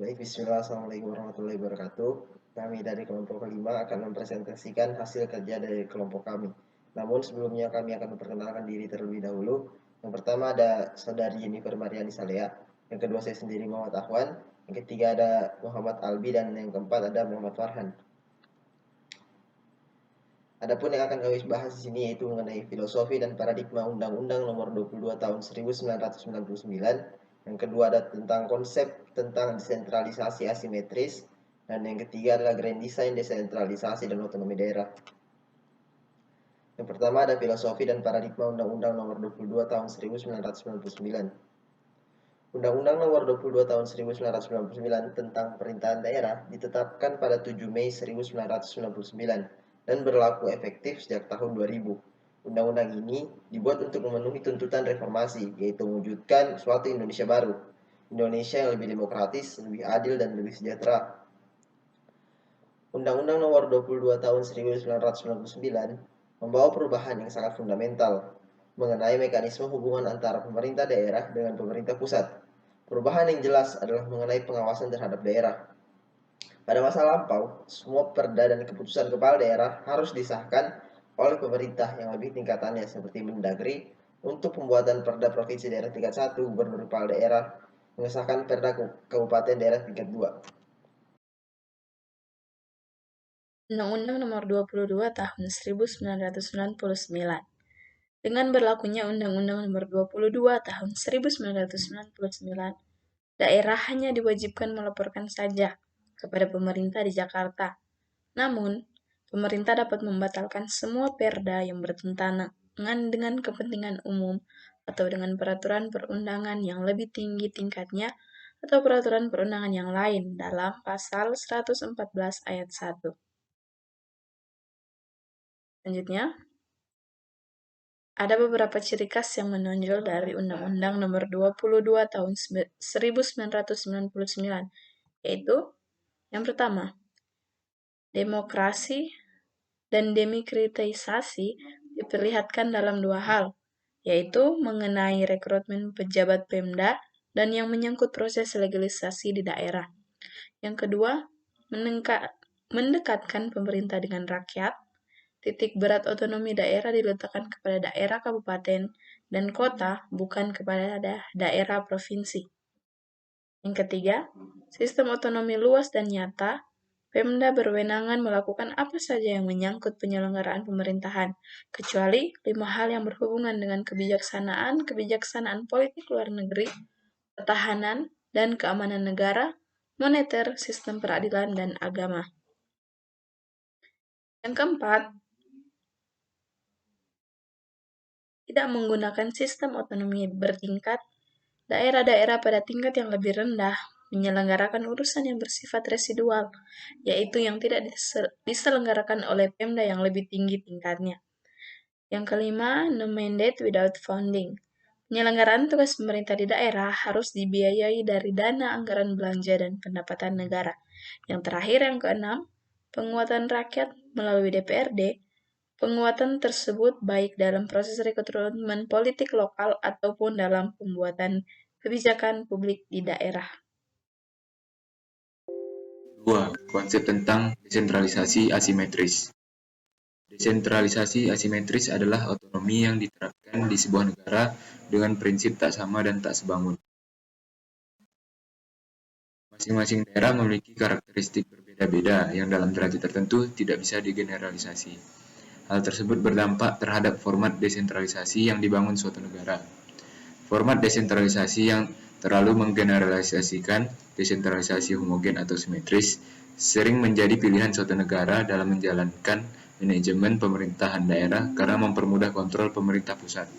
Baik, bismillah, assalamualaikum warahmatullahi wabarakatuh. Kami dari kelompok kelima akan mempresentasikan hasil kerja dari kelompok kami. Namun sebelumnya kami akan memperkenalkan diri terlebih dahulu. Yang pertama ada saudari Jennifer Mariani Salea. Yang kedua saya sendiri Muhammad Ahwan. Yang ketiga ada Muhammad Albi dan yang keempat ada Muhammad Farhan. Adapun yang akan kami bahas di sini yaitu mengenai filosofi dan paradigma Undang-Undang Nomor 22 Tahun 1999. Yang kedua ada tentang konsep tentang desentralisasi asimetris, dan yang ketiga adalah grand design desentralisasi dan otonomi daerah. Yang pertama ada filosofi dan paradigma Undang-Undang Nomor 22 Tahun 1999. Undang-Undang Nomor 22 Tahun 1999 tentang Pemerintahan Daerah ditetapkan pada 7 Mei 1999 dan berlaku efektif sejak tahun 2000. Undang-undang ini dibuat untuk memenuhi tuntutan reformasi, yaitu mewujudkan suatu Indonesia baru, Indonesia yang lebih demokratis, lebih adil, dan lebih sejahtera. Undang-Undang Nomor 22 Tahun 1999 membawa perubahan yang sangat fundamental mengenai mekanisme hubungan antara pemerintah daerah dengan pemerintah pusat. Perubahan yang jelas adalah mengenai pengawasan terhadap daerah. Pada masa lampau, semua perda dan keputusan kepala daerah harus disahkan oleh pemerintah yang lebih tingkatannya seperti Mendagri untuk pembuatan perda provinsi daerah tingkat 1, gubernur kepala daerah mengesahkan perda kabupaten daerah tingkat 2. Undang-Undang Nomor 22 Tahun 1999. Dengan berlakunya Undang-Undang Nomor 22 Tahun 1999, daerah hanya diwajibkan melaporkan saja kepada pemerintah di Jakarta. Namun, pemerintah dapat membatalkan semua perda yang bertentangan dengan kepentingan umum atau dengan peraturan perundangan yang lebih tinggi tingkatnya atau peraturan perundangan yang lain dalam pasal 114 ayat 1. Selanjutnya, ada beberapa ciri khas yang menonjol dari Undang-Undang Nomor 22 Tahun 1999, yaitu yang pertama, demokrasi dan demikritisasi diperlihatkan dalam dua hal, yaitu mengenai rekrutmen pejabat Pemda dan yang menyangkut proses legalisasi di daerah. Yang kedua, mendekatkan pemerintah dengan rakyat. Titik berat otonomi daerah diletakkan kepada daerah kabupaten dan kota, bukan kepada daerah provinsi. Yang ketiga, sistem otonomi luas dan nyata. Pemda berwenangan melakukan apa saja yang menyangkut penyelenggaraan pemerintahan, kecuali 5 hal yang berhubungan dengan kebijaksanaan politik luar negeri, pertahanan dan keamanan negara, moneter, sistem peradilan, dan agama. Yang keempat, tidak menggunakan sistem otonomi bertingkat, daerah-daerah pada tingkat yang lebih rendah menyelenggarakan urusan yang bersifat residual, yaitu yang tidak diselenggarakan oleh Pemda yang lebih tinggi tingkatnya. Yang kelima, no mandate without funding. Penyelenggaraan tugas pemerintah di daerah harus dibiayai dari dana anggaran belanja dan pendapatan negara. Yang terakhir, yang keenam, penguatan rakyat melalui DPRD. Penguatan tersebut baik dalam proses rekrutmen politik lokal ataupun dalam pembuatan kebijakan publik di daerah. 2. Konsep tentang desentralisasi asimetris. Desentralisasi asimetris adalah otonomi yang diterapkan di sebuah negara dengan prinsip tak sama dan tak sebangun. Masing-masing daerah memiliki karakteristik berbeda-beda yang dalam derajat tertentu tidak bisa digeneralisasi. Hal tersebut berdampak terhadap format desentralisasi yang dibangun suatu negara. Format desentralisasi yang terlalu menggeneralisasikan, desentralisasi homogen atau simetris, sering menjadi pilihan suatu negara dalam menjalankan manajemen pemerintahan daerah karena mempermudah kontrol pemerintah pusat.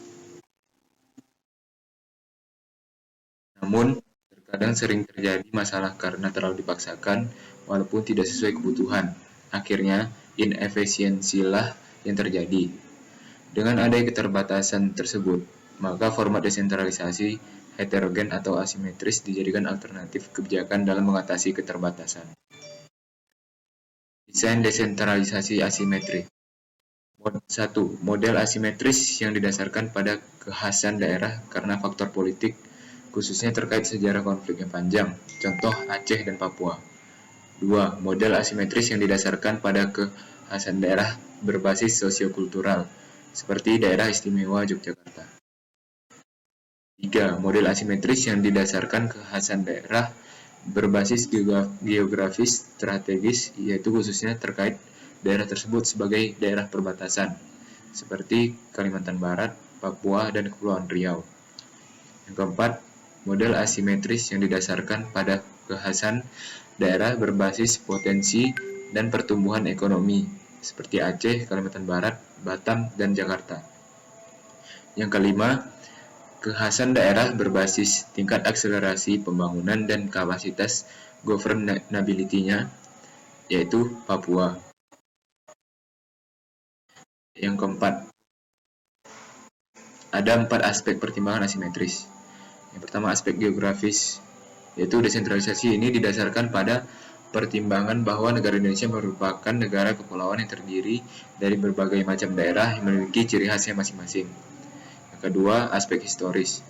Namun, terkadang sering terjadi masalah karena terlalu dipaksakan walaupun tidak sesuai kebutuhan. Akhirnya, inefisiensilah yang terjadi. Dengan adanya keterbatasan tersebut, maka format desentralisasi heterogen atau asimetris dijadikan alternatif kebijakan dalam mengatasi keterbatasan. Desain desentralisasi asimetris. 1. Model asimetris yang didasarkan pada kekhasan daerah karena faktor politik, khususnya terkait sejarah konflik yang panjang, contoh Aceh dan Papua. 2. Model asimetris yang didasarkan pada kekhasan daerah berbasis sosiokultural, seperti daerah istimewa Yogyakarta. 3. Model asimetris yang didasarkan kekhasan daerah berbasis geografis strategis, yaitu khususnya terkait daerah tersebut sebagai daerah perbatasan, seperti Kalimantan Barat, Papua, dan Kepulauan Riau. Yang keempat, model asimetris yang didasarkan pada kekhasan daerah berbasis potensi dan pertumbuhan ekonomi, seperti Aceh, Kalimantan Barat, Batam, dan Jakarta. Yang kelima, kekhasan daerah berbasis tingkat akselerasi pembangunan dan kapasitas governability-nya, yaitu Papua. Yang keempat, ada 4 aspek pertimbangan asimetris. Yang pertama, aspek geografis, yaitu desentralisasi ini didasarkan pada pertimbangan bahwa negara Indonesia merupakan negara kepulauan yang terdiri dari berbagai macam daerah yang memiliki ciri khasnya masing-masing. Yang kedua, aspek historis.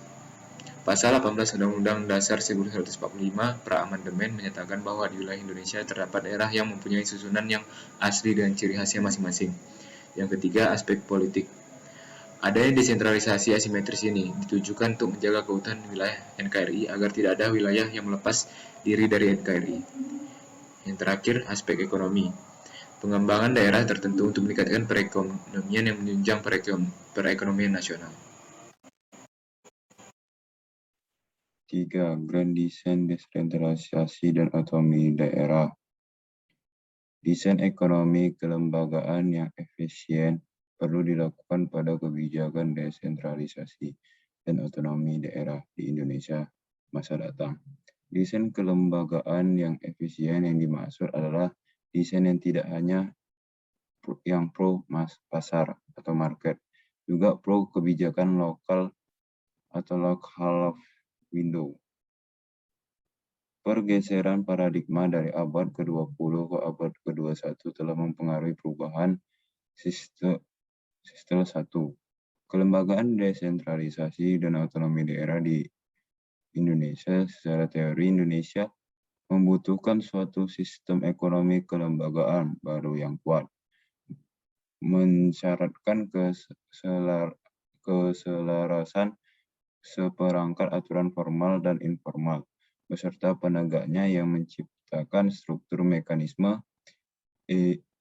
Pasal 18 Undang-Undang Dasar 1945 pra-amandemen menyatakan bahwa di wilayah Indonesia terdapat daerah yang mempunyai susunan yang asli dan ciri khasnya masing-masing. Yang ketiga, aspek politik. Adanya desentralisasi asimetris ini ditujukan untuk menjaga keutuhan wilayah NKRI agar tidak ada wilayah yang melepas diri dari NKRI. Yang terakhir, aspek ekonomi. Pengembangan daerah tertentu untuk meningkatkan perekonomian yang menunjang perekonomian nasional. 3. Grand Design desentralisasi dan otonomi daerah. Desain ekonomi kelembagaan yang efisien perlu dilakukan pada kebijakan desentralisasi dan otonomi daerah di Indonesia masa datang. Desain kelembagaan yang efisien yang dimaksud adalah desain yang tidak hanya yang pro pasar atau market, juga pro kebijakan lokal atau local window. Pergeseran paradigma dari abad ke-20 ke abad ke-21 telah mempengaruhi perubahan sistem 1. Kelembagaan desentralisasi dan otonomi daerah di Indonesia. Secara teori, Indonesia membutuhkan suatu sistem ekonomi kelembagaan baru yang kuat, mensyaratkan keselarasan seperangkat aturan formal dan informal, beserta penegaknya yang menciptakan struktur mekanisme,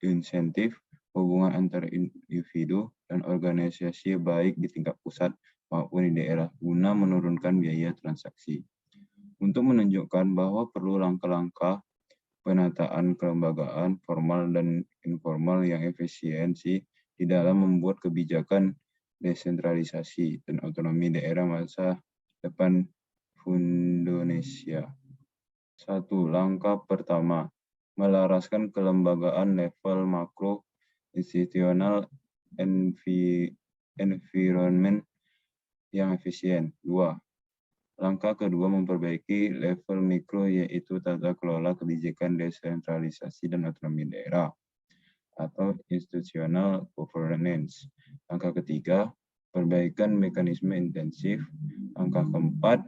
insentif, hubungan antar individu dan organisasi baik di tingkat pusat maupun di daerah guna menurunkan biaya transaksi. Untuk menunjukkan bahwa perlu langkah-langkah penataan kelembagaan formal dan informal yang efisiensi di dalam membuat kebijakan desentralisasi dan otonomi daerah masa depan Indonesia. 1. Langkah pertama, melaraskan kelembagaan level makro institusional environment yang efisien. 2. Langkah kedua, memperbaiki level mikro, yaitu tata kelola kebijakan desentralisasi dan otonomi daerah atau institutional governance. Langkah ketiga, perbaikan mekanisme intensif. Langkah keempat,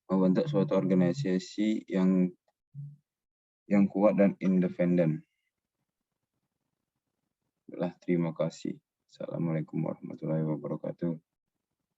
membentuk suatu organisasi yang kuat dan independen. Terima kasih. Assalamualaikum warahmatullahi wabarakatuh.